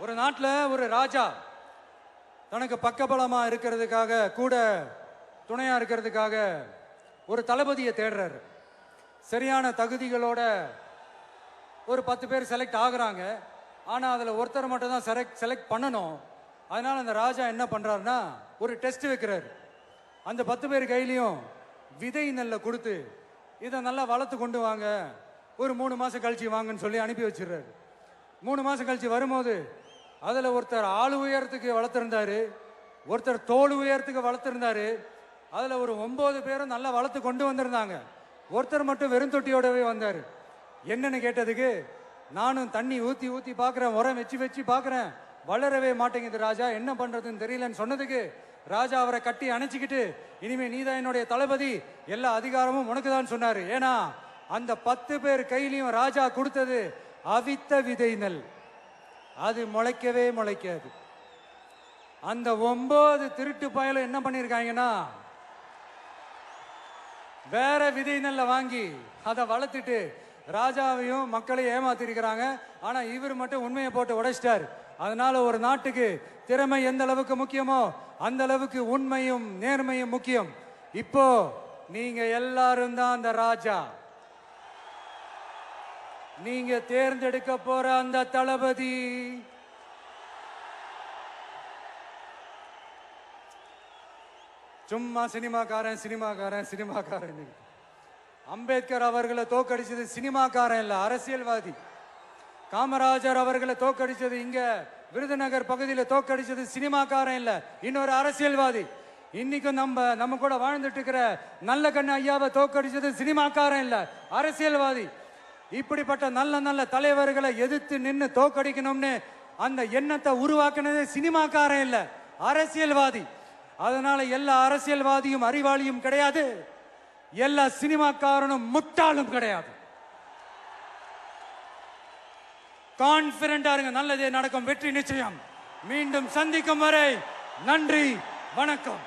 ஒரு நாட்டில் ஒரு ராஜா தனக்கு பக்கபலமா இருக்கிறதுக்காக கூட துணையா இருக்கிறதுக்காக ஒரு தளபதியை தேடுறாரு. சரியான தகுதிகளோட ஒரு 10 பேர் செலக்ட் ஆகுறாங்க. ஆனால் அதில் ஒருத்தர் மட்டும் தான் செலக்ட் பண்ணணும். அதனால அந்த ராஜா என்ன பண்றாருன்னா ஒரு டெஸ்ட் வைக்கிறாரு. அந்த 10 பேர் கையிலையும் விதை நெல்லை கொடுத்து இதை நல்லா வளர்த்து கொண்டு வாங்க, ஒரு 3 மாசம் கழிச்சு வாங்கன்னு சொல்லி அனுப்பி வச்சிடுறாரு. 3 மாசம் கழிச்சு வரும்போது அதில் ஒருத்தர் ஆள் உயரத்துக்கு வளர்த்துருந்தாரு, ஒருத்தர் தோல் உயரத்துக்கு வளர்த்துருந்தாரு. அதில் ஒரு 9 பேரும் நல்லா வளர்த்து கொண்டு வந்திருந்தாங்க. ஒருத்தர் மட்டும் வெறும் தொட்டியோடவே வந்தார். என்னன்னு கேட்டதுக்கு, நானும் தண்ணி ஊற்றி ஊற்றி பார்க்குறேன், உரம் வச்சு வச்சு பார்க்குறேன், வளரவே மாட்டேங்குது ராஜா, என்ன பண்ணுறதுன்னு தெரியலன்னு சொன்னதுக்கு ராஜா அவரை கட்டி அணைச்சிக்கிட்டு, இனிமே நீதான் என்னுடைய தளபதி, எல்லா அதிகாரமும் உனக்கு தான் சொன்னார். ஏன்னா அந்த 10 பேர் கையிலையும் ராஜா கொடுத்தது அவித்த விதை நெல், அது முளைக்கவே முளைக்காது. அந்த 9 திருட்டு பயலும் என்ன பண்ணியிருக்காங்கன்னா வேற விதை நெல்லை வாங்கி அதை வளர்த்துட்டு ராஜாவையும் மக்களையும் ஏமாத்திருக்கிறாங்க. ஆனா இவர் மட்டும் உண்மையை போட்டு உடைச்சிட்டார். அதனால ஒரு நாட்டுக்கு திறமை எந்த அளவுக்கு முக்கியமோ அந்த அளவுக்கு உண்மையும் நேர்மையும் முக்கியம். இப்போ நீங்க எல்லாரும் தான் அந்த ராஜா. நீங்க தேர்ந்தெடுக்க போற அந்த தளபதி சும்மா சினிமாக்காரன் சினிமாக்காரன் சினிமாக்காரன். அம்பேத்கர் அவர்களை தோக்கடிச்சது சினிமாக்காரன் இல்ல, அரசியல்வாதி. காமராஜர் அவர்களை தோக்கடிச்சது இங்க விருதுநகர் பகுதியில் தோக்கடிச்சது சினிமாக்காரன் இல்ல, இன்னொரு அரசியல்வாதி. இன்னைக்கும் நம்ம கூட வாழ்ந்துட்டு இருக்கிற நல்ல கண்ணு ஐயாவை தோக்கடிச்சது சினிமாக்காரன் இல்ல, அரசியல்வாதி. இப்படிப்பட்ட நல்ல நல்ல தலைவர்களை எதிர்த்து நின்று தோக்கடிக்கணும்னு அந்த எண்ணத்தை உருவாக்குனது சினிமாக்காரன் இல்ல, அரசியல்வாதி. அதனால எல்லா அரசியல்வாதியும் அறிவாளியும் கிடையாது, எல்லா சினிமாக்காரனும் முட்டாளும் கிடையாது. கான்பிடண்டா இருங்க, நல்லதே நடக்கும், வெற்றி நிச்சயம். மீண்டும் சந்திக்கும் வரை நன்றி, வணக்கம்.